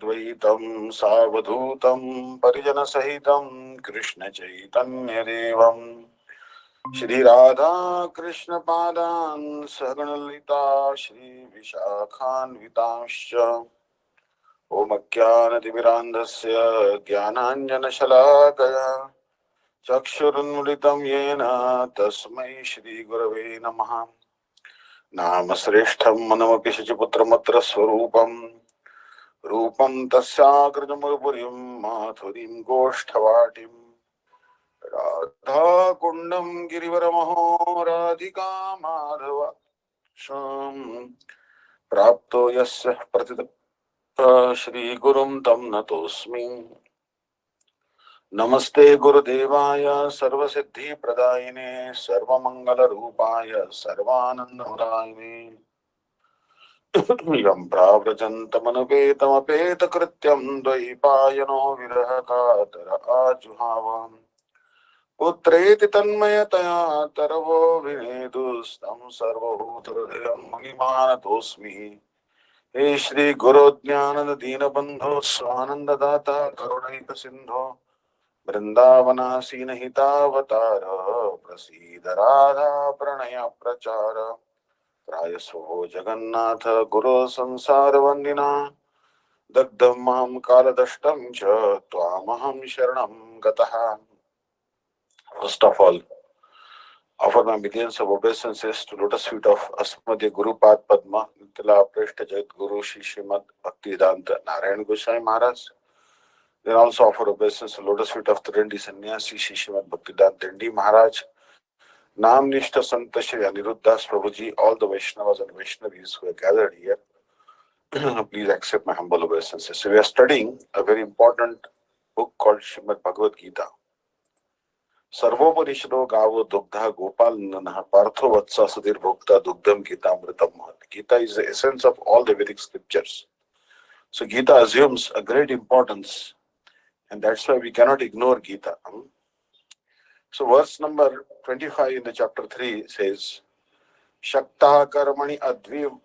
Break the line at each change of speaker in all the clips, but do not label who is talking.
Advaitam Savadhutam Parijanasahitam Krishna Chaitanya Devam Shri Radha Krishna Padan Saganalita Shri Vishakhan Vitamscha Om Ajnanatimirandasya Jnananjana Shalakaya Chakshurunmulitam Yena Tasmai Shri Gurave Namaha Namasreshtham Manamapi Shachiputramatra Swarupam Rupam Tasyagrajamurupurim Mathurim Goshtavatim Radha Kundam Girivaramaho Radhika Madhava Sham Prapto Yasya Pratita Shri Gurum Tam Natosmi Namaste Gurudevaya Sarvasiddhi Pradayine Sarvamangala Rupaya Sarvananda Mudayine Yam Pravrajantamanupeta Krityam Dvaipayano Virahakatara Ajuhavam Putreti Tanmayataya Taravo Vinedustam Sarvabhutarayam Manimanatosmi He Shri Guru Jnananda Dina Bandho Swananda Data Karunaika Sindho Vrindavana Sinahitavatara Prasida Radha Pranaya Prachara Prayasvo Jagannatha Guru Sansara Vandina Dagdam Maham Kaladashtam Cha Tvamaham Sharanam Gataha. First of all, offer my millions of obeisances to lotus feet of Asmadya Guru Pad Padma Nitila Preshta Jagat Guru Shri Srimad Bhaktivedanta Narayan Goswami Maharaj. Then also offer obeisance to lotus feet of Trindi Sannyasi Shri Srimad Bhaktivedanta Dendi Maharaj. Nam Nishta Santa Shri Aniruddhas Prabhuji, all the Vaishnavas and Vaishnavis who are gathered here, please accept my humble obeisances. So we are studying a very important book called Srimad Bhagavad Gita. Sarvopanishado Gavo Dugdha Gopal Nanaha Partho Vatsa Sudir Bhokta Dugdham Gita Amritam Mahat. Gita is the essence of all the Vedic scriptures. So Gita assumes a great importance, and that's why we cannot ignore Gita. So verse number 25 in the chapter 3 says, Shakta Karmani Adviv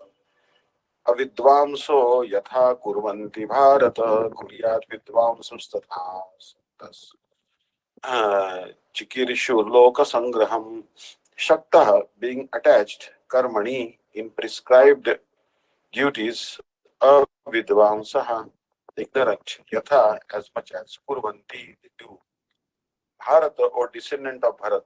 Avidvamso Yatha Kurvanti Bharata Kuryat Vidvamsam Tatha Chikirishu Loka Sangraham. Shakta being attached, Karmani in prescribed duties, Avidvamsaha ignorant, Yatha as much as Kurvanti they do. Bharata or descendant of Bharat.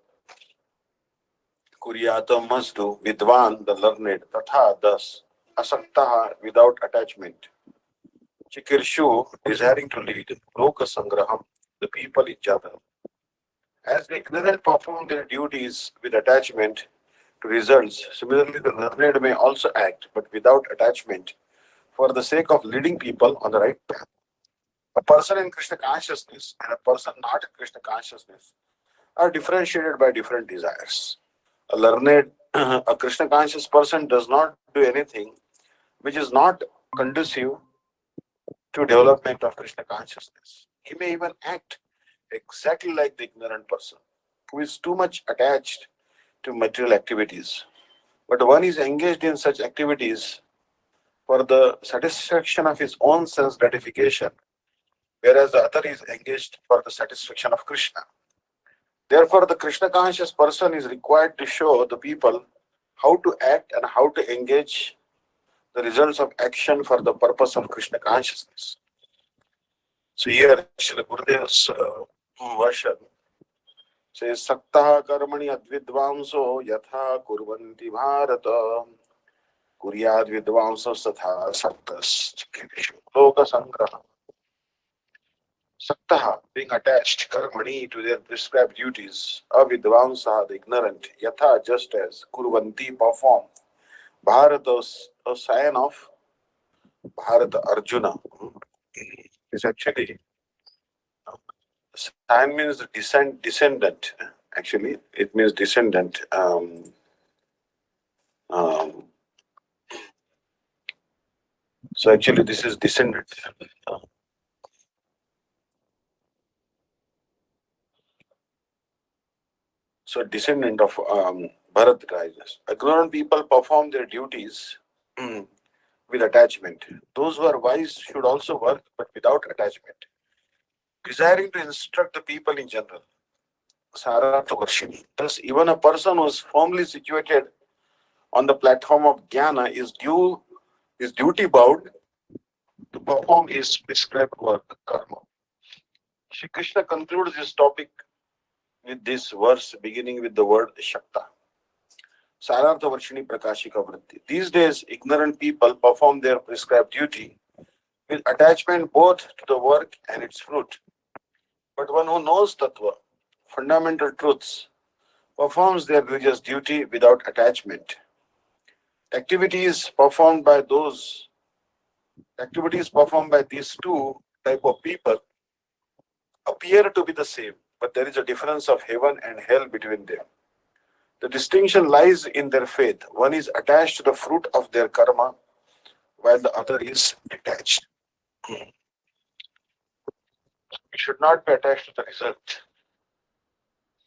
Kuryata must do, Vidvan the learned, Tatha thus, Asaktaha without attachment. Chikirshu desiring to lead, Loka Sangraham the people each other. As the ignorant perform their duties with attachment to results, similarly the learned may also act, but without attachment, for the sake of leading people on the right path. A person in Krishna consciousness and a person not in Krishna consciousness are differentiated by different desires. A learned, a Krishna conscious person does not do anything which is not conducive to development of Krishna consciousness. He may even act exactly like the ignorant person who is too much attached to material activities. But one is engaged in such activities for the satisfaction of his own sense gratification, whereas the other is engaged for the satisfaction of Krishna. Therefore, the Krishna conscious person is required to show the people how to act and how to engage the results of action for the purpose of Krishna consciousness. So here, Srila Gurudev's version says, Saktaha karmani advidvamso yatha kurvanti bharata kuryad vidvamso satha saktas chikirishu loka sangraha. Saktaha, being attached, karmani, to their prescribed duties, avidvamsa, the ignorant, yatha, just as, kurvanti, perform, bharata, a sign of Bharata, Arjuna, is actually, sign means descendant, actually, it means descendant. Um, so actually this is descendant. So descendant of Bharat rises. Ignorant people perform their duties with attachment. Those who are wise should also work, but without attachment, desiring to instruct the people in general. Sarartha. Thus, even a person who is firmly situated on the platform of jnana is duty bound to perform his prescribed work, karma. Shri Krishna concludes this topic with this verse beginning with the word Shakta. Sarartha Varshini Prakashika Vritti. These days, ignorant people perform their prescribed duty with attachment both to the work and its fruit. But one who knows Tattva, fundamental truths, performs their religious duty without attachment. Activities performed by those activities performed by these two type of people appear to be the same, but there is a difference of heaven and hell between them. The distinction lies in their faith. One is attached to the fruit of their karma, while the other is detached. We should not be attached to the result.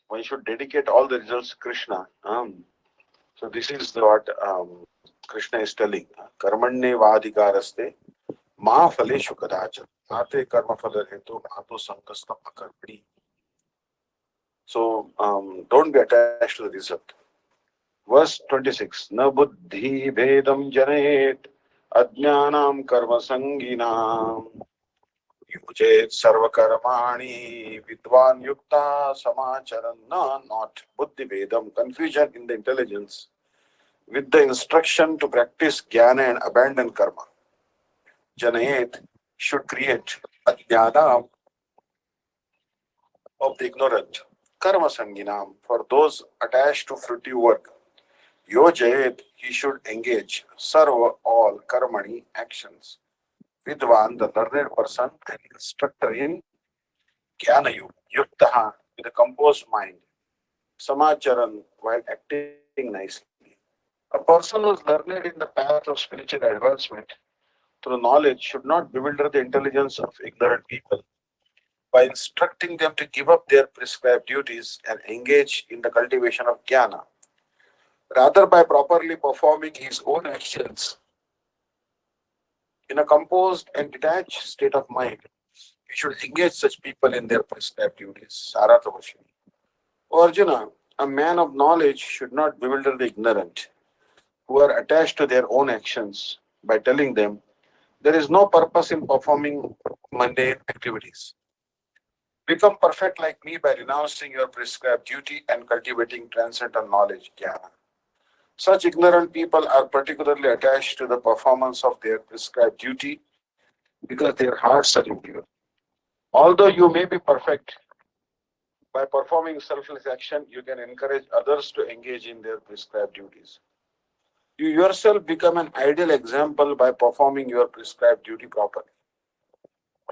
One should dedicate all the results to Krishna. So this is what Krishna is telling. Karmanye vadikaraste ma phaleshu kadachan. Ate karma phala hetu mato sankastam akarmani. So don't be attached to the result. Verse 26. Na buddhi bhedam janet ajnanam karma sanginam. Yujet sarva karmani vidvan yukta samacharan. No, not buddhi bhedam. Confusion in the intelligence with the instruction to practice jnana and abandon karma. Janayet should create ajnana of the ignorant. Karma sanginam for those attached to fruitive work. Yojayet he should engage. Sarva all karmani actions. Vidvan the learned person and instructor in jnanayu. Yuktaha with a composed mind. Samacharan while acting nicely. A person who is learned in the path of spiritual advancement through knowledge should not bewilder the intelligence of ignorant people by instructing them to give up their prescribed duties and engage in the cultivation of jnana. Rather, by properly performing his own actions in a composed and detached state of mind, we should engage such people in their prescribed duties. Saratavashini. O Arjuna, a man of knowledge should not bewilder the ignorant who are attached to their own actions by telling them there is no purpose in performing mundane activities. Become perfect like me by renouncing your prescribed duty and cultivating transcendental knowledge, jnana. Such ignorant people are particularly attached to the performance of their prescribed duty because their hearts are impure. Although you may be perfect, by performing selfless action, you can encourage others to engage in their prescribed duties. You yourself become an ideal example by performing your prescribed duty properly.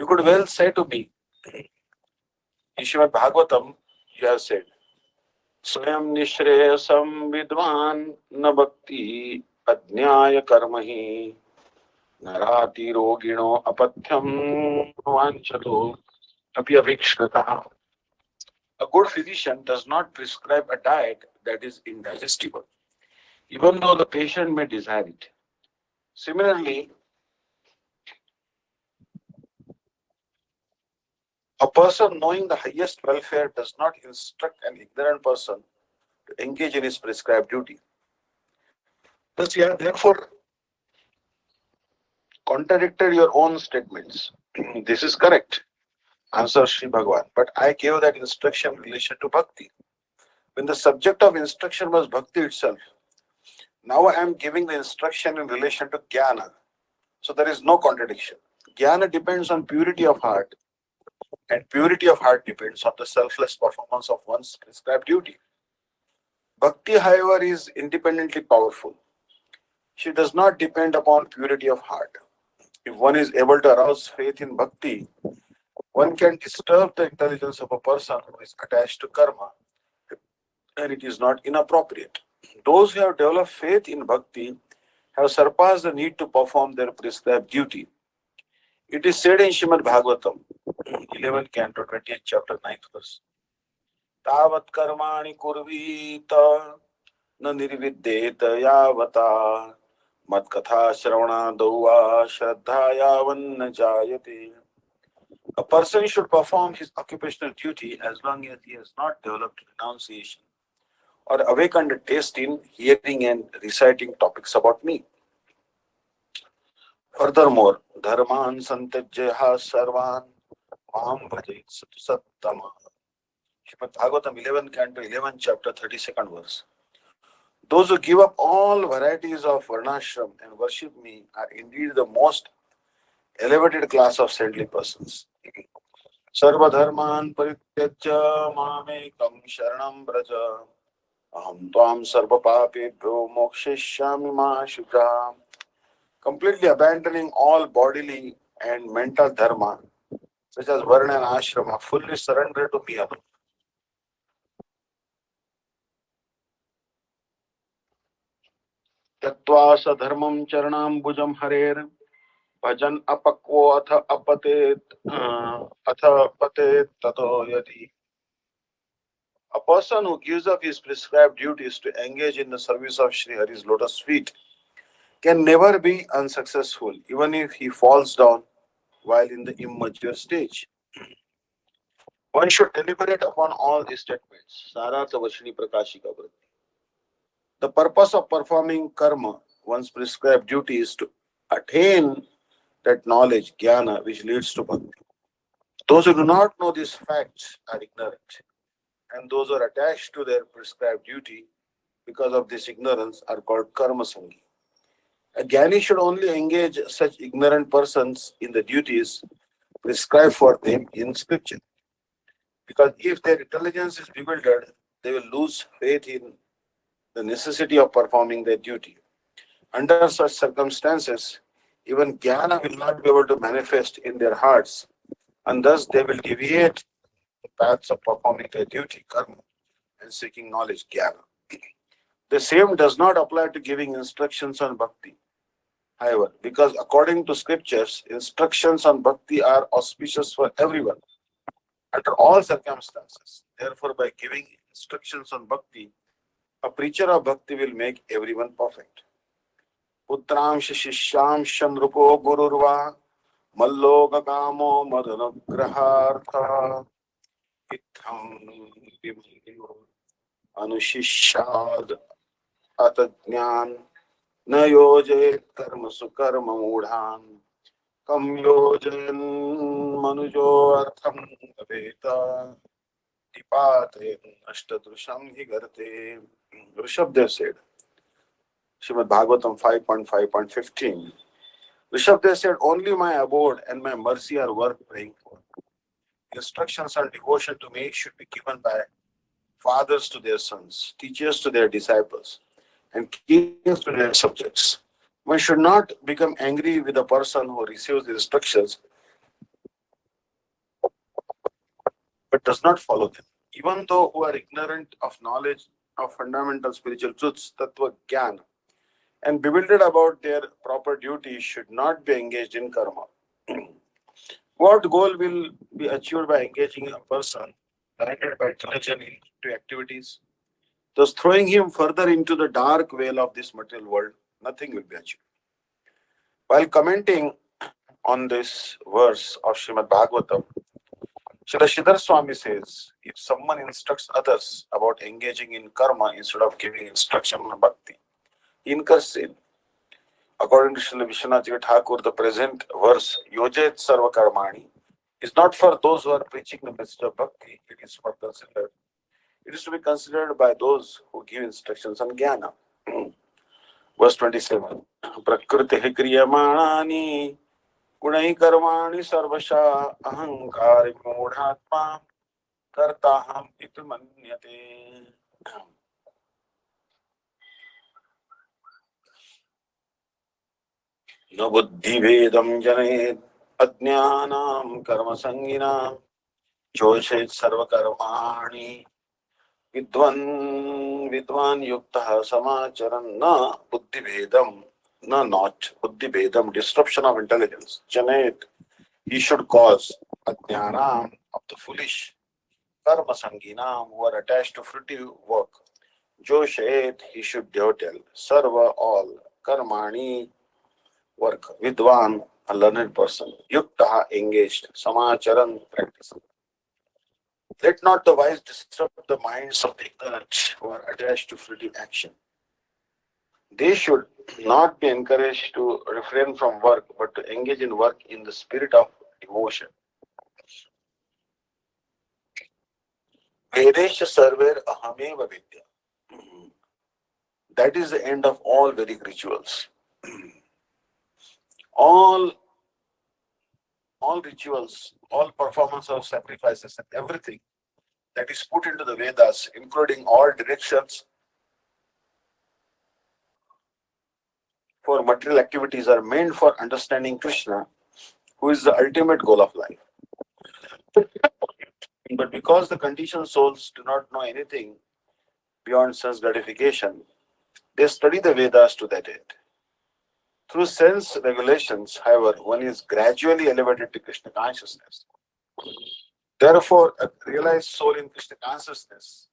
You could well say to me, in Srimad Bhagavatam, you have said, स्वयं निश्रेयसं विद्वान् न भक्ति अज्ञाय कर्महि नराति रोगिणो अपथ्यं वाञ्छतो अपि अभिक्ष्णतः. A good physician does not prescribe a diet that is indigestible, even though the patient may desire it. Similarly, a person knowing the highest welfare does not instruct an ignorant person to engage in his prescribed duty. Thus, you have therefore contradicted your own statements. This is correct, answers Sri Bhagavan, but I gave that instruction in relation to bhakti. When the subject of instruction was bhakti itself, now I am giving the instruction in relation to jnana. So there is no contradiction. Jnana depends on purity of heart, and purity of heart depends on the selfless performance of one's prescribed duty. Bhakti, however, is independently powerful. She does not depend upon purity of heart. If one is able to arouse faith in bhakti, one can disturb the intelligence of a person who is attached to karma, and it is not inappropriate. Those who have developed faith in bhakti have surpassed the need to perform their prescribed duty. It is said in Srimad Bhagavatam, 11th canto, 20th chapter, 9th verse. Tavat karmani kurvita na nirvidyeta yavata Matkatha Shravana va Shraddhaya Vanna Jayate. A person should perform his occupational duty as long as he has not developed renunciation or awakened a taste in hearing and reciting topics about me. Furthermore, dharman santajyaha sarvan maham bhajit sattama. Srimad Bhagavatam 11 Canto 11 chapter 32nd verse. Those who give up all varieties of varnashram and worship me are indeed the most elevated class of saintly persons. Sarvadharman parityajya mamekam sharanam braja aham tvam sarva papebhyo mokshishyami ma shubha. Completely abandoning all bodily and mental dharma, such as varna and ashrama, fully surrender to me alone. Tattva sadharmam charanambujam harer bhajan apakvo atha patet tato yati. A person who gives up his prescribed duties to engage in the service of Sri Hari's lotus feet can never be unsuccessful, even if he falls down while in the immature stage. One should deliberate upon all these statements. Sarartha Vashini Prakashika Vritti. The purpose of performing karma, one's prescribed duty, is to attain that knowledge, jnana, which leads to bhakti. Those who do not know these facts are ignorant, and those who are attached to their prescribed duty because of this ignorance are called karma sangi. A jnani should only engage such ignorant persons in the duties prescribed for them in scripture. Because if their intelligence is bewildered, they will lose faith in the necessity of performing their duty. Under such circumstances, even jnana will not be able to manifest in their hearts, and thus they will deviate the paths of performing their duty, karma, and seeking knowledge, jnana. The same does not apply to giving instructions on bhakti. However, because according to scriptures, instructions on bhakti are auspicious for everyone under all circumstances. Therefore, by giving instructions on bhakti, a preacher of bhakti will make everyone perfect. Putramsha Shishyamsha Nrupo Gururva Malloka Kamo Madanagrahartha Itham Anushishad Atadnyan Na Yoje Karma Sukarma Mudhan Kam Yojan Manujo Artham Veta Dipate Ashtadrusham Higarte. Rishabdev said, Srimad Bhagavatam 5.5.15. Rishabdev said, only my abode and my mercy are worth praying for. Instructions on devotion to me should be given by fathers to their sons, teachers to their disciples, and kings to their subjects. One should not become angry with a person who receives the instructions but does not follow them. Even though who are ignorant of knowledge of fundamental spiritual truths, tattva jnana, and bewildered about their proper duties should not be engaged in karma. What goal will be achieved by engaging a person blinded by diligence into activities, thus throwing him further into the dark veil of this material world? Nothing will be achieved. While commenting on this verse of Srimad Bhagavatam, Srila Sridhar Swami says, if someone instructs others about engaging in karma instead of giving instruction on bhakti, he incurs sin. According to Srila Vishwanath Thakur, the present verse, Yojet Sarva Karmani, is not for those who are preaching the message of bhakti, it is to be considered by those who give instructions on jnana. Verse 27. Prakriti kriyamanani gunai karmani sarvasha ahankari mudhatma kartaham iti manyate. No buddhi vedam janet ajnanam karma sangina joshet sarva karmani Vidwan yukta samacharan na buddhi vedam, na not buddhi vedam, disruption of intelligence. Janet, he should cause ajnanam of the foolish, karma sanginam who are attached to fruitive work. Joshet, he should devotel, sarva all, karmani, work, vidwan, a learned person, yukta, engaged, samacharan, practicing. Let not the wise disturb the minds of the ignorant who are attached to fleeting action. They should not be encouraged to refrain from work, but to engage in work in the spirit of devotion. Vedesha sarver ahameva vidya. That is the end of all Vedic rituals. all all rituals, all performance of sacrifices, and everything that is put into the Vedas, including all directions for material activities, are meant for understanding Krishna, who is the ultimate goal of life. But because the conditioned souls do not know anything beyond sense gratification, they study the Vedas to that end. Through sense regulations, however, one is gradually elevated to Krishna consciousness. Therefore, a realized soul in Krishna consciousness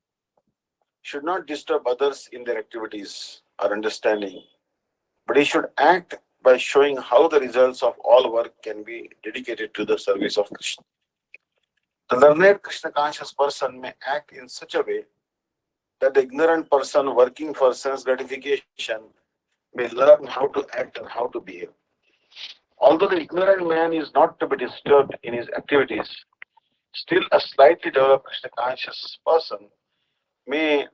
should not disturb others in their activities or understanding, but he should act by showing how the results of all work can be dedicated to the service of Krishna. The learned Krishna conscious person may act in such a way that the ignorant person working for sense gratification may learn how to act and how to behave. Although the ignorant man is not to be disturbed in his activities, still a slightly developed Krishna conscious person may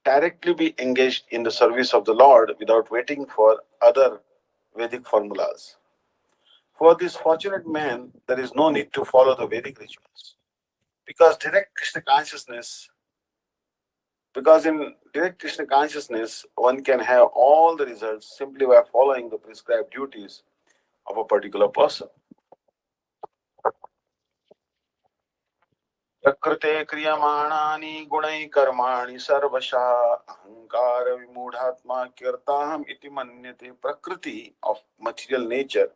directly be engaged in the service of the Lord without waiting for other Vedic formulas. For this fortunate man, there is no need to follow the Vedic rituals. Because direct Krishna consciousness, because in direct Krishna consciousness, one can have all the results simply by following the prescribed duties of a particular person. प्रकृते क्रियमाणानि गुणै कर्माणि सर्वशा अहंकार विमूढ़ात्मा कीर्ताहम इति मन्यते. Prakriti of material nature,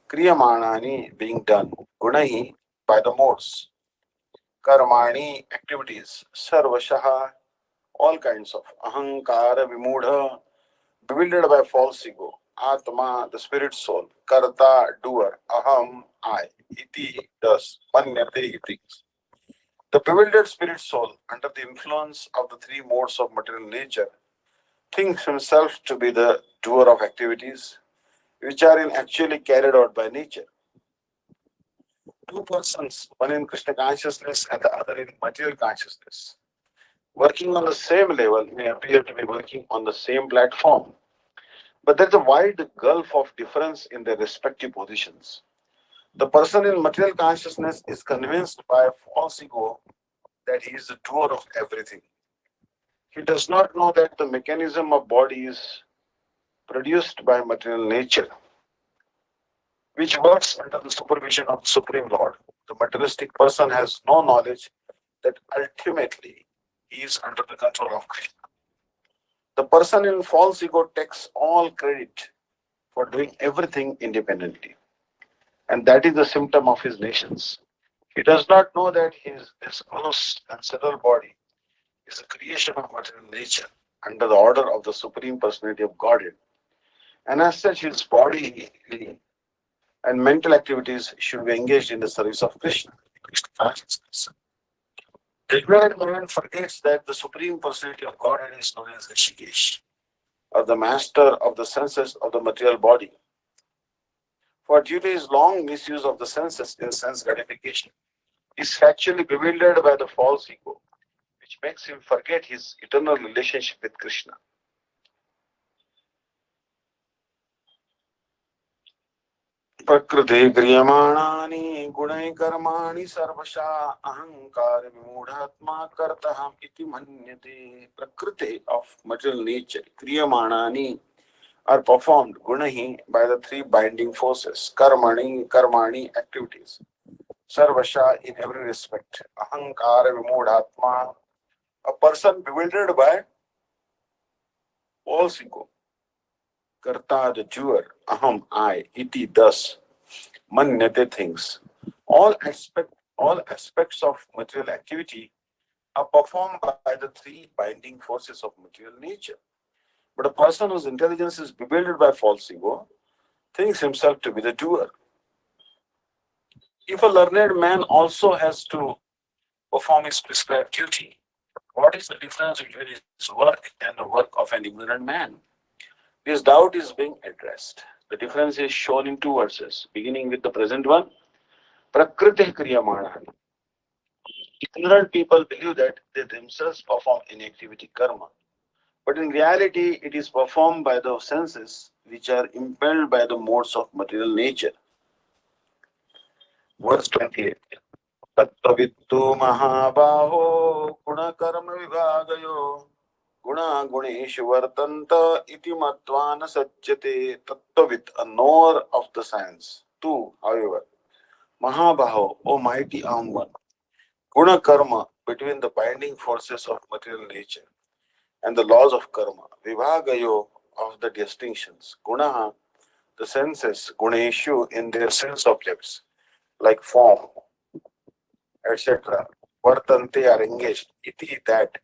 kriyamanani being done, gunahi by the modes, karmani activities, sarvashaha all kinds of, ahankara vimudha bewildered by false ego, atma the spirit soul, karta doer, aham I, iti thus, manyate he thinks. The bewildered spirit soul, under the influence of the three modes of material nature, thinks himself to be the doer of activities which are in actually carried out by nature. Two persons, one in Krishna consciousness and the other in material consciousness, working on the same level may appear to be working on the same platform, but there is a wide gulf of difference in their respective positions. The person in material consciousness is convinced by a false ego that he is the doer of everything. He does not know that the mechanism of body is produced by material nature, which works under the supervision of the Supreme Lord. The materialistic person has no knowledge that ultimately he is under the control of Krishna. The person in false ego takes all credit for doing everything independently, and that is the symptom of his nations. He does not know that his gross and subtle body is a creation of material nature under the order of the Supreme Personality of Godhead. And as such, his body and mental activities should be engaged in the service of Krishna. Krishna consciousness. The ignorant man forgets that the Supreme Personality of Godhead is known as Rishikesh, or the master of the senses of the material body. For due to his long misuse of the senses in sense gratification, he is factually bewildered by the false ego, which makes him forget his eternal relationship with Krishna. प्रकृते क्रियमाणानि गुणै कर्माणि सर्वशा अहंकार विमूढ़ात्मा कर्तः इति मन्यते. Prakriti of material nature, kriyamanani are performed gunahi by the three binding forces, karmani activities, sarvasha in every respect, ahankara vimudhatma a person bewildered by false ego, karta the doer, aham I, iti thus, manyate things. All aspects of material activity are performed by the three binding forces of material nature. But a person whose intelligence is bewildered by false ego thinks himself to be the doer. If a learned man also has to perform his prescribed duty, what is the difference between his work and the work of an ignorant man? This doubt is being addressed. The difference is shown in two verses, beginning with the present one. Prakriti kriyamana. Ignorant people believe that they themselves perform any activity karma. But in reality, it is performed by the senses which are impelled by the modes of material nature. Verse 28. तत्त्ववित्तु महाबाहो गुणकर्मविभागयो गुणा गुणेषु वर्तन्त इति मत्वा न सज्जते. Tattavit, a knower of the science. Two, however, Mahabaho, O mighty armed one, Guna karma, between the binding forces of material nature and the laws of karma, Vivagayo, of the distinctions, Guna, the senses, Guneshu, in their sense objects, like form, etc., Vartante are engaged, iti that,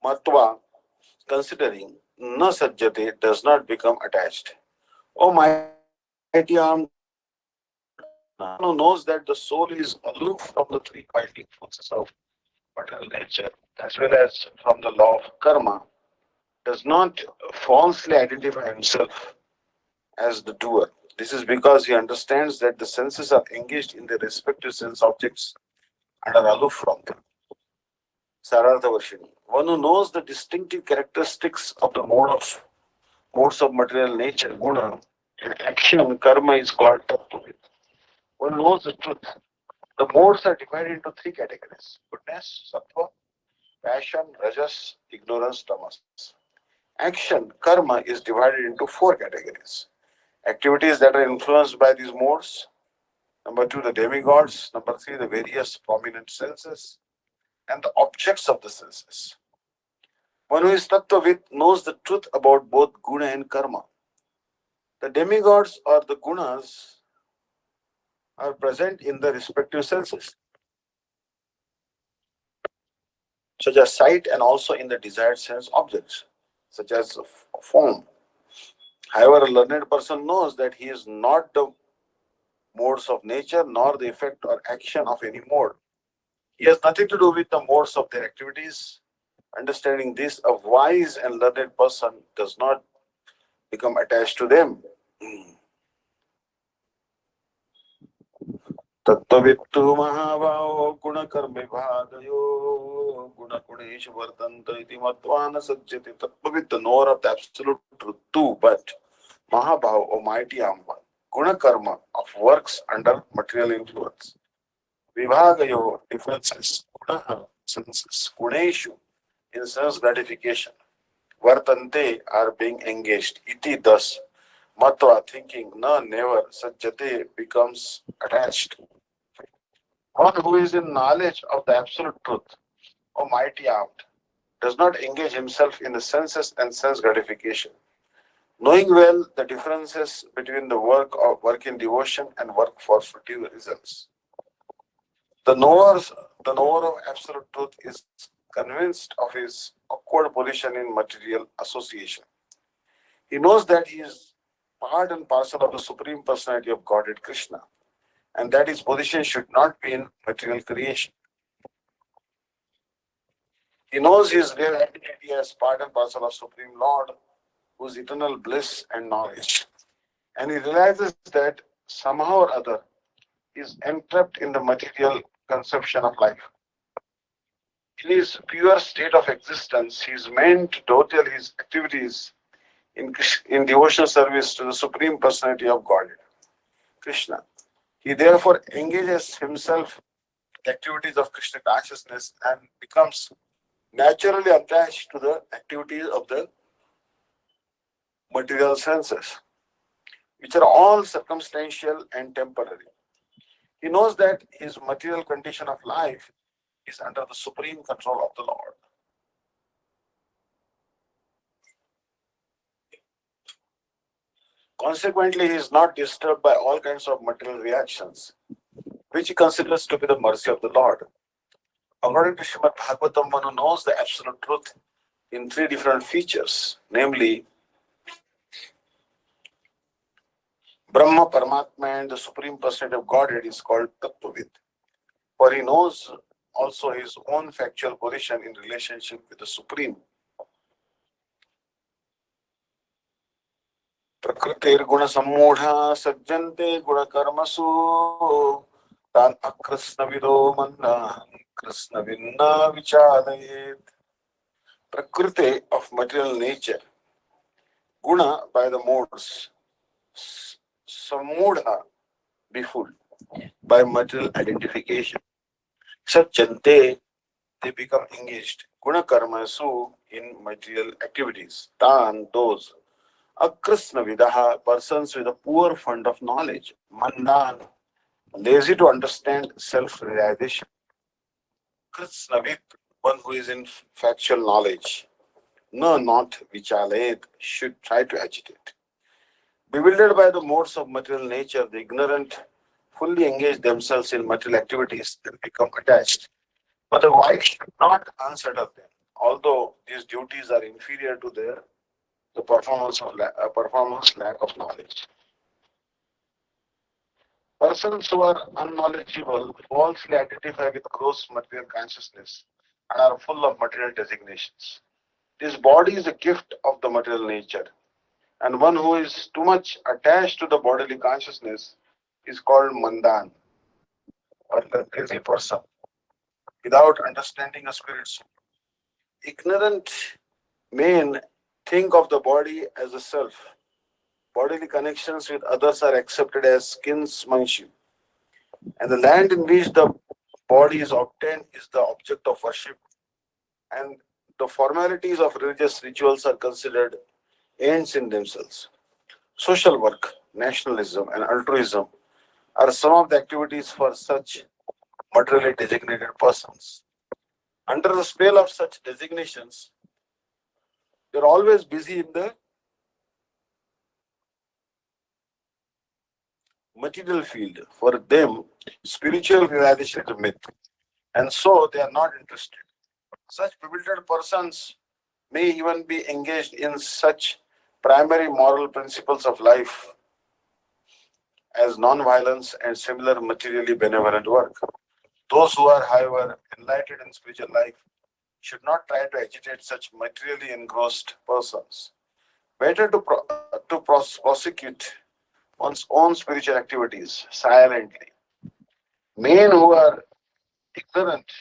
Matva, considering, na sajjate, does not become attached. O mighty armed one, Guna, one who knows that the soul is aloof from the three binding forces of material nature, as well as from the law of karma, does not falsely identify himself as the doer. This is because he understands that the senses are engaged in their respective sense objects and are aloof from them. Sarartha Varshini. One who knows the distinctive characteristics of the modes of material nature, guna, and action, karma is called tattva. One knows the truth. The modes are divided into three categories: goodness, sattva, passion, rajas, ignorance, tamas. Action, karma, is divided into four categories: activities that are influenced by these modes, number two, the demigods, number three, the various prominent senses, and the objects of the senses. One who is Tattvavid knows the truth about both guna and karma. The demigods or the gunas are present in the respective senses, such as sight, and also in the desired sense objects, such as form. However, a learned person knows that he is not the modes of nature nor the effect or action of any mode. He has nothing to do with the modes of their activities. Understanding this, a wise and learned person does not become attached to them. तत्त्ववित्तु महाभावो गुणकर्मविभागयो गुणगुणेषु वर्तन्त इति मत्वा न सज्जते. Tattvavid, the knower of the absolute truth too, but Mahabhav, O mighty armed one, guna karma, of works under material influence. Vibhagayo, differences, guna, senses, guneshu, in sense gratification. Vartante, are being engaged. Iti, thus, matva, thinking, na, never, sajjate, becomes attached. One who is in knowledge of the absolute truth, O mighty armed, does not engage himself in the senses and sense gratification, knowing well the differences between work in devotion and work for fruitive results. The the knower of absolute truth is convinced of his awkward position in material association. He knows that he is part and parcel of the Supreme Personality of Godhead Krishna, and that his position should not be in material creation. He knows his real identity as part and parcel of Supreme Lord, whose eternal bliss and knowledge. And he realizes that somehow or other is entrapped in the material conception of life. In his pure state of existence, he is meant to detail his activities in devotional service to the Supreme Personality of Godhead, Krishna. He therefore engages himself in activities of Krishna consciousness and becomes naturally attached to the activities of the material senses, which are all circumstantial and temporary. He knows that his material condition of life is under the supreme control of the Lord. Consequently, he is not disturbed by all kinds of material reactions, which he considers to be the mercy of the Lord. According to Srimad Bhagavatam, one who knows the absolute truth in three different features, namely Brahma, Paramatma, and the Supreme Personality of Godhead is called Tattvavid. For he knows also his own factual position in relationship with the Supreme. Prakritir sammudha sajjante guna karmasu tan akrishna vido manna krishna vinna vichalayet. Prakriti of material nature, guna by the modes, sammudha before by material identification. Sajjante they become engaged. Guna karmasu in material activities. Tan those. Akrishna vidaha persons with a poor fund of knowledge. Mandan lazy to understand self-realization. Krishnavid, one who is in factual knowledge. No, not vichalayet, should try to agitate. Bewildered by the modes of material nature, the ignorant fully engage themselves in material activities and become attached. But the wise should not unsettle them, although these duties are inferior to their the performance lack of knowledge. Persons who are unknowledgeable falsely identify with gross material consciousness and are full of material designations. This body is a gift of the material nature, and one who is too much attached to the bodily consciousness is called mandan, or the crazy person, without understanding a spirit soul. Ignorant men think of the body as a self. Bodily connections with others are accepted as kinsmanship, and the land in which the body is obtained is the object of worship, and the formalities of religious rituals are considered ends in themselves. Social work, nationalism, and altruism are some of the activities for such materially designated persons. Under the spell of such designations, they are always busy in the material field. For them, spiritual realization is a myth, and so they are not interested. Such bewildered persons may even be engaged in such primary moral principles of life as non-violence and similar materially benevolent work. Those who are, however, enlightened in spiritual life should not try to agitate such materially engrossed persons. Better to prosecute one's own spiritual activities silently. Men who are ignorant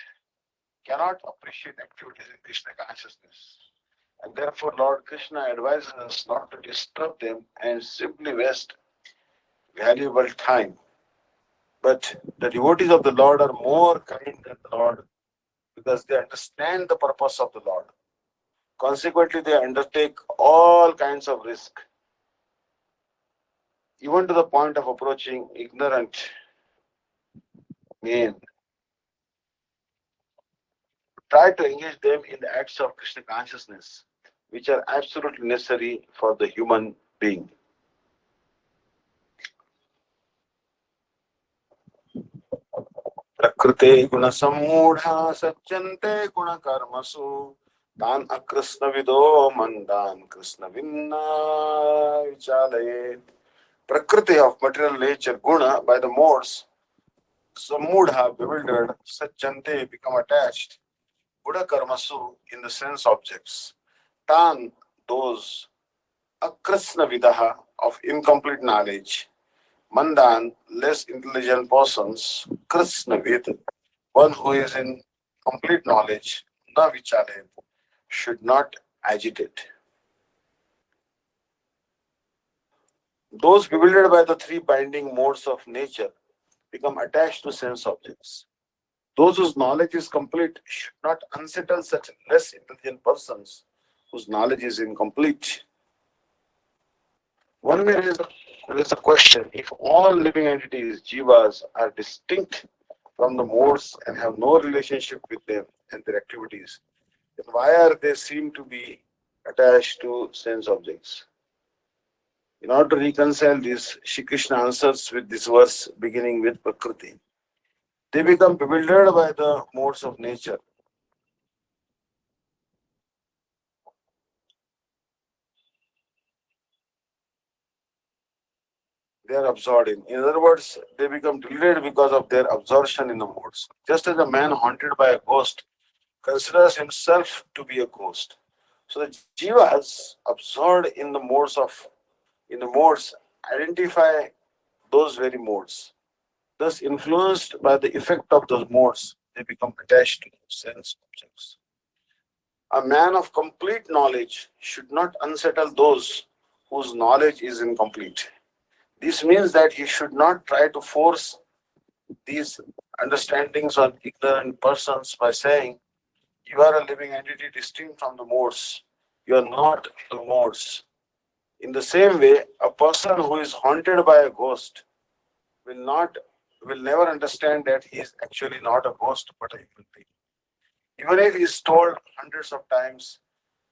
cannot appreciate activities in Krishna consciousness. And therefore, Lord Krishna advises us not to disturb them and simply waste valuable time. But the devotees of the Lord are more kind than the Lord because they understand the purpose of the Lord. Consequently, they undertake all kinds of risk, even to the point of approaching ignorant men. Try to engage them in the acts of Krishna consciousness, which are absolutely necessary for the human being. प्रकृते गुणसम्मूढा सज्जन्ते गुणकर्मसु तान् अकृष्णविदो मन्दान् कृष्णविन्ना विचालयेत्. Prakriti of material nature, guna by the modes, sammudha bewildered, sajjante become attached, guna karmasu in the sense objects, tan those akrishna vidaha of incomplete knowledge, mandan less intelligent persons, krishna vid one who is in complete knowledge, na vichale should not agitate. Those bewildered by the three binding modes of nature become attached to sense objects. Those whose knowledge is complete should not unsettle such less intelligent persons whose knowledge is incomplete. One may raise a question: if all living entities, jivas, are distinct from the modes and have no relationship with them and their activities, then why are they seem to be attached to sense objects? In order to reconcile this, Shri Krishna answers with this verse beginning with Prakriti. They become bewildered by the modes of nature. they are absorbed in. In other words, they become deluded because of their absorption in the modes. Just as a man haunted by a ghost considers himself to be a ghost. So the jivas absorbed in the modes identify those very modes. Thus, influenced by the effect of those modes, they become attached to sense objects. A man of complete knowledge should not unsettle those whose knowledge is incomplete. This means that he should not try to force these understandings on ignorant persons by saying, "You are a living entity distinct from the modes. You are not the modes." In the same way, a person who is haunted by a ghost will not will never understand that he is actually not a ghost but a human being. Even if he is told hundreds of times,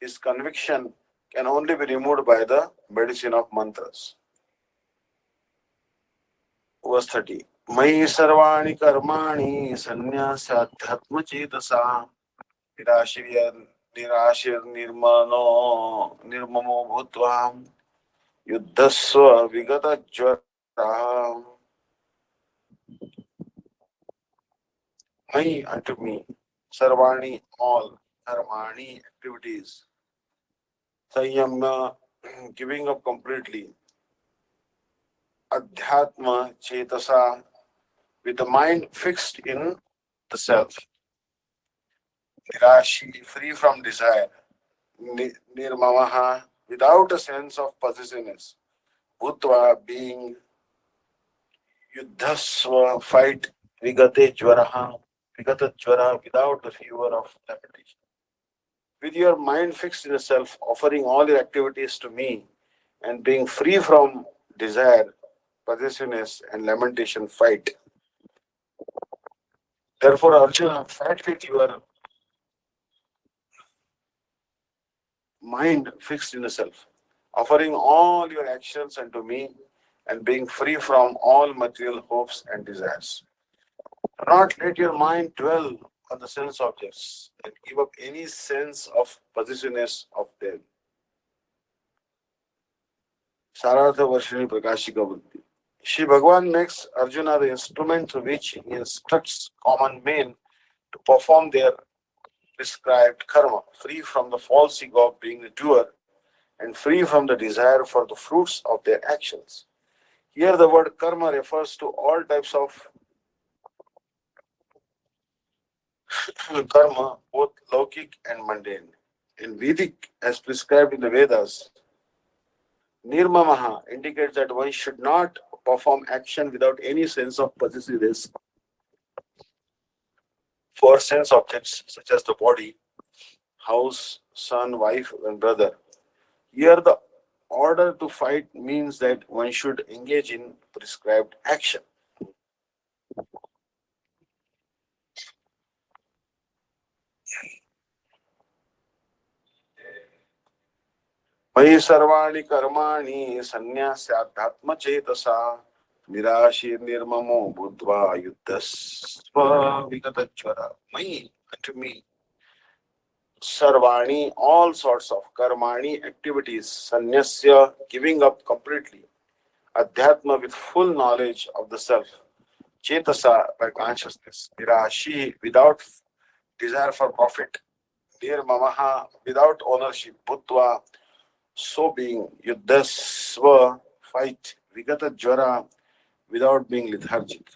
his conviction can only be removed by the medicine of mantras. Verse 30. मयि सर्वाणि कर्माणि सन्न्यासाध्यात्मचेतसा निराशीर्य निराशीर्निर्मनो निर्ममो भूत्वा युद्धस्व विगतज्वरः Maya unto me, sarvani all, dharmani activities, sanyama giving up completely, adhyatma chetasa with the mind fixed in the self, nirashi free from desire, nirmamaha without a sense of possessiveness, bhutva being yuddhasva fight, vigate jvaraha, vigata jvara without the fever of lamentation. With your mind fixed in the self, offering all your activities to me, and being free from desire, possessiveness, and lamentation, fight. Therefore, Arjuna, fight with your mind fixed in the self, offering all your actions unto me, and being free from all material hopes and desires. Do not let your mind dwell on the sense objects and give up any sense of possessiveness of them. Sarartha Varshini Prakashika Buddhi. Shri Bhagavan makes Arjuna the instrument through which he instructs common men to perform their prescribed karma, free from the false ego of being the doer and free from the desire for the fruits of their actions. Here, the word karma refers to all types of karma, both Laukik and mundane. In Vedic, as prescribed in the Vedas, Nirmamaha indicates that one should not perform action without any sense of possessiveness for sense objects such as the body, house, son, wife, and brother. Here, the order to fight means that one should engage in prescribed action. मयि सर्वाणि कर्माणि सन्न्यास्याध्यात्मचेतसा निराशीर्निर्ममो बुद्ध्वा युद्धस्व विगतज्वरा. मयि unto me sarvani all sorts of karmani activities sannyasya giving up completely adhyatma with full knowledge of the self chetasa by consciousness nirashi without desire for profit nirmamaha without ownership bhutva so being yuddhasva fight vigata jvara without being lethargic.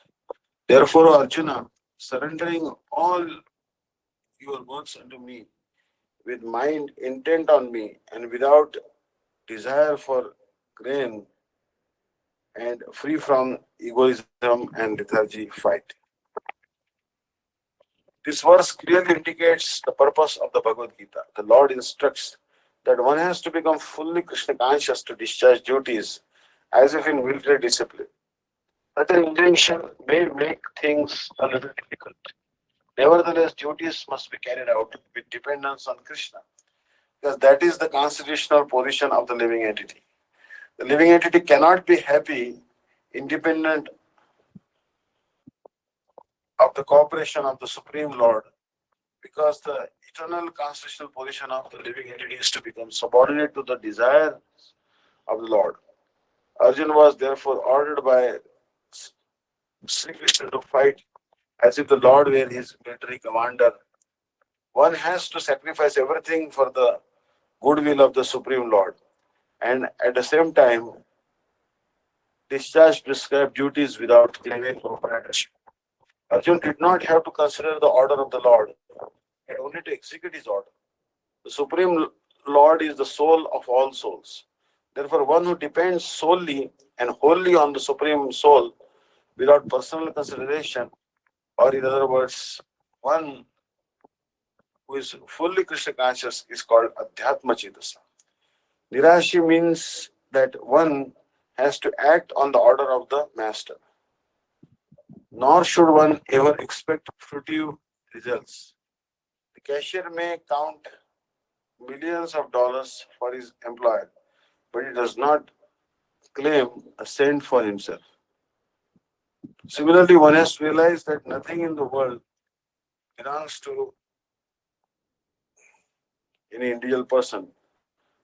Therefore, Arjuna, surrendering all your works unto me with mind intent on me and without desire for gain and free from egoism and lethargy, fight. This verse clearly indicates the purpose of the Bhagavad Gita. The Lord instructs that one has to become fully Krishna conscious to discharge duties as if in military discipline. But the injunction may make things a little difficult. Nevertheless, duties must be carried out with dependence on Krishna, because that is the constitutional position of the living entity. The living entity cannot be happy independent of the cooperation of the Supreme Lord, because the eternal constitutional position of the living entity is to become subordinate to the desire of the Lord. Arjun was therefore ordered by Sri Krishna to fight as if the Lord were his military commander. One has to sacrifice everything for the goodwill of the Supreme Lord and at the same time discharge prescribed duties without claiming proprietorship. Arjun did not have to consider the order of the Lord, he had only to execute his order. The Supreme Lord is the soul of all souls. Therefore, one who depends solely and wholly on the Supreme Soul without personal consideration, or in other words, one who is fully Krishna conscious, is called Adhyatma Chitasa. Nirashi means that one has to act on the order of the master, nor should one ever expect fruitive results. The cashier may count millions of dollars for his employer, but he does not claim a cent for himself. Similarly, one has to realize that nothing in the world belongs to any individual person,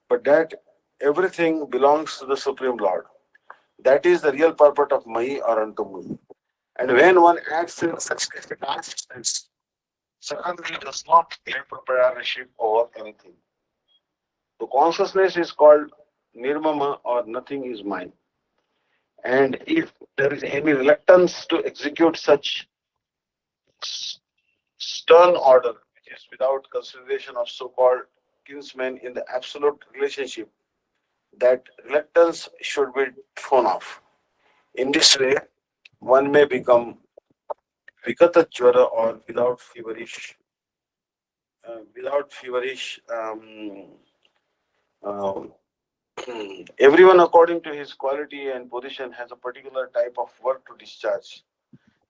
but that everything belongs to the Supreme Lord. That is the real purport of Mai or unto me. And when one acts in such consciousness, suddenly does not claim proprietorship over anything. The consciousness is called Nirmama or nothing is mine. And if there is any reluctance to execute such stern order, which is without consideration of so called kinsmen in the absolute relationship, that reluctance should be thrown off. In this way, one may become Vikata Jwara or without feverish. Uh, Everyone, according to his quality and position, has a particular type of work to discharge,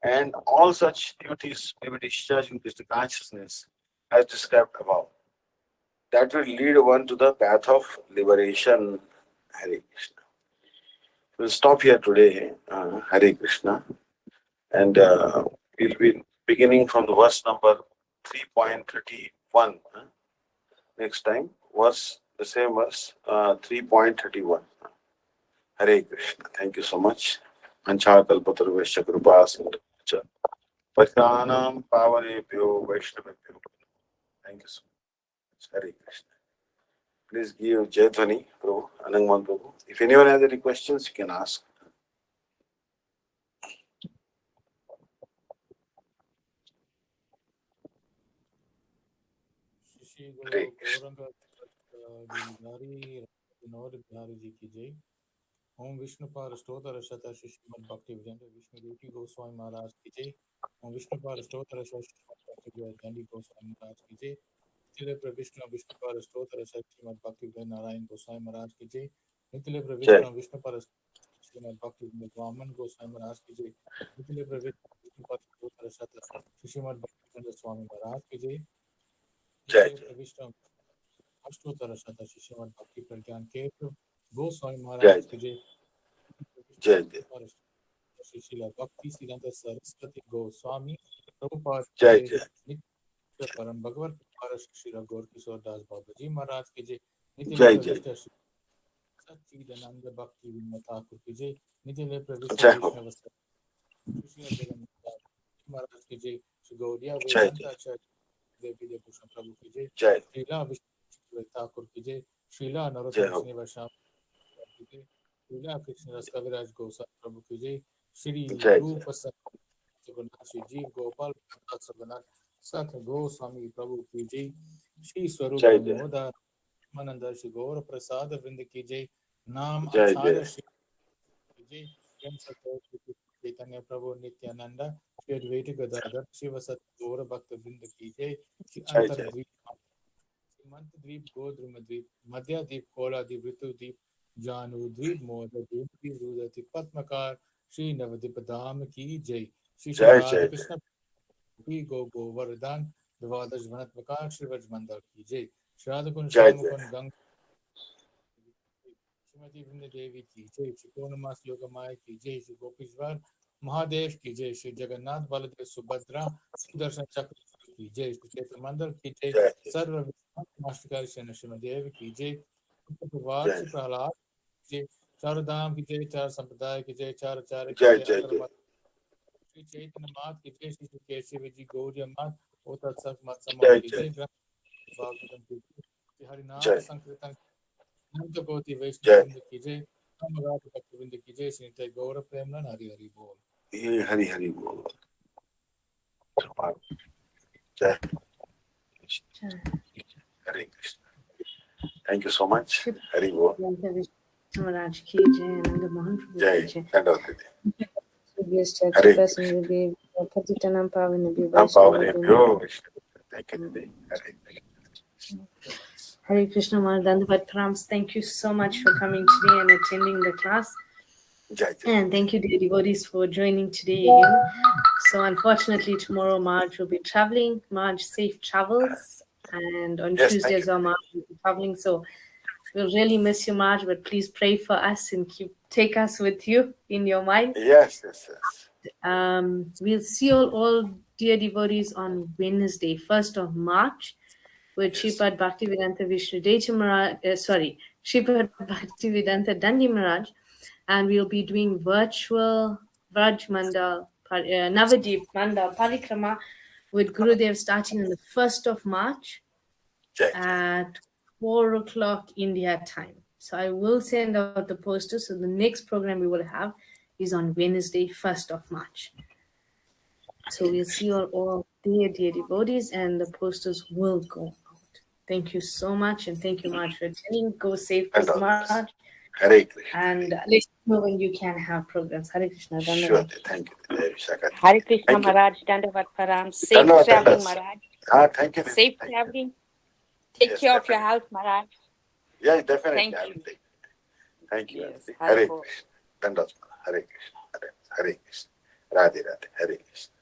and all such duties may be discharged in Krishna consciousness, as described above. That will lead one to the path of liberation. Hare Krishna. We'll stop here today, Hare Krishna, and we'll be beginning from the verse number 3.31. Next time, verse the same verse, 3.31. Hare Krishna. Thank you so much. Anchakalpatarvesha kripa sindhu Patranam Pavanebhyo Vaishnavebhyo. Thank you so much. Hare Krishna. Please give Jai Dhani, Prabhu, Anangman Prabhu. If anyone has any questions, you can ask.
Shri Guru
Hare Krishna.
Gaurang Giridhari Vinod Bihari ji की जय। ओम विष्णु पार स्तोत्र शत श्रीमद भक्ति विजय विष्णु देवी गोस्वामी महाराज की जय। ओम विष्णु पार स्तोत्र श्रीमद भक्ति विजय गोस्वामी महाराज की जय। नितिले प्रविष्णु विष्णु पार स्तोत्र श्रीमद भक्ति विजय नारायण गोस्वामी महाराज की जय। नितिले
Jai,
प्रविष्णु विष्णु पार श्रीमद भक्ति विजय वामन गोस्वामी महाराज की जय। नितिले प्रविष्णु विष्णु पार स्तोत्र शत श्रीमद भक्ति विजय स्वामी महाराज की जय।
Jai,
नितिले प्रविष्णु अष्टोत्तर शत श्रीमद भक्ति प्रज्ञान के गोस्वामी
Jai,
महाराज की जय।
Jai, Jai,
श्री शिला भक्ति सिद्धांत सरस्वती गोस्वामी प्रभुपाद की
Jai,
जय।
Jai,
नित्य परम भगवत पारस श्री गौर किशोर दास बाबा जी महाराज की जय। नितिले
Jai, Jai,
प्रविष्ट श्री सच्चिदानंद भक्ति विनोद ठाकुर की जय। नितिले प्रविष्ट
Jai Ho,
वैष्णव श्री जगन्नाथ महाराज की जय। श्री गौरिया
Jai,
वेदांत
Jai,
आचार्य देवी भूषण प्रभु की जय।
Jai,
श्रीला विष्णु ठाकुर की जय। श्रीला
Jai
नरोत्तम
Ho,
श्रीनिवास की जय। श्रीला कृष्ण रस कविराज गोसाई प्रभु की जय। श्री
Jai, Jai,
रूप जगन्नाथ श्री जीव गोपाल जगन्नाथ सख गोस्वामी प्रभु की जय। श्री स्वरूप
Jai, Jai,
दामोदर मनंदर श्री गौर प्रसाद वृंद की जय। नाम
Jai, Jai,
आचार्य श्री की जय। प्रेम सत्य श्री चैतन्य प्रभु नित्यानंद श्री अद्वैत गदाधर शिव सत्य गौर भक्त वृंद की जय। श्री
Jai, Jai,
अंतरद्वीप सीमंत द्वीप गोद्रुम द्वीप मध्य द्वीप कोला द्वीप ऋतु द्वीप जानु द्वीप मोद द्वीप द्वीप रुदति पद्मकार श्री नवद्वीप धाम की जय। श्री श्री
Jai,
राधा
Jai,
कृष्ण गोपी गो गोवर्धन द्वादश वनत प्रकार श्री व्रज मंडल की जय। श्री राधा कुंज
Jai,
श्याम
Jai,
कुंज गंगा श्रीमती वृंद देवी की जय। श्री पूर्णमास योग माया की जय। श्री गोपीश्वर महादेव की जय। श्री जगन्नाथ बलदेव सुभद्रा सुदर्शन चक्र की जय। श्री चैत्र मंडल की जय।
Jai,
सर्व नमस्कार श्री नरसिंह देव की जय।
Jai,
श्री प्रहलाद की जय। चार धाम की जय, चार संप्रदाय की जय, चार आचार्य की
जय
जय,
जय
अगर
जय
मत श्री चैतन्य मात की जय, श्री केशव जी गौरी मात, ओ तत्सत मत समाज
जय
की
जय
जय, ग्रंथ भागवतम की जय, श्री हरिनाम
जय
संकीर्तन अनंत कोटि वैष्णव
जय।
वृंद की जय, हम रात भक्त वृंद की जय, श्री नित्य गौर प्रेमनंद हरि हरि बोल।
ये हरि हरि बोल। जय Hare Krishna. Thank you so much. Hari बोल।
महाराज की जय, आनंद मोहन प्रभु
जय
की जय।
दंडवत विधि।
Previous
Hare
chairperson
Krishna.
will be Patitanam Pavan will be
हम
Vaishnava
पावने
will be
भ्यो विष्णु। थैंक यू दीदी। हरे Krishna.
Hare Krishna Mahadandavat Prams. Thank you so much for coming today and attending the class.
जय जय
And thank you, dear devotees, for joining today again. So, unfortunately, tomorrow Marge will be traveling. Marge, safe travels. And on
yes
Tuesday
thank
as well, Marge will be traveling. So, we'll really miss you, Marge, but please pray for us and take us with you in your mind.
You yes yes yes
We'll see you all, dear devotees, on Wednesday, 1st of March, with
Yes.
Sripad Bhaktivedanta Vishnu Daivata Mj, Sripad Bhaktivedanta Dandi Maharaj, and we'll be doing virtual Vraj Mandal, Navadip Mandal Parikrama with Gurudev starting on the 1st of March
जय जय
at 4 o'clock India time. So I will send out the posters. So the next program we will have is on Wednesday, 1st of March. So we'll see you all there, dear devotees, and the posters will go out. Thank you so much, and thank you, Marge, for attending. Go safe, good
दंडवत
Marge,
Hare Krishna.
and let us know when you can have programs. Hare Krishna,
sure
Dhanavad.
Thank you जय Vishakha
Hare
दीदी।
Krishna
thank you.
Maharaj, Dandavat Param. Safe
धन्यवाद
traveling,
धन्यवाद।
Maharaj.
हाँ thank you दीदी।
Safe
thank you.
traveling. Take
Yes,
care of your
definitely.
health, Maharaj.
Yeah, definitely.
Thank
I
you.
will take it. Thank you,
Yes,
Aditi.
Hare
Hare
Bol.
Krishna. Dandasana. Hare Krishna. Hare Krishna. Radhe Radhe. Hare Krishna.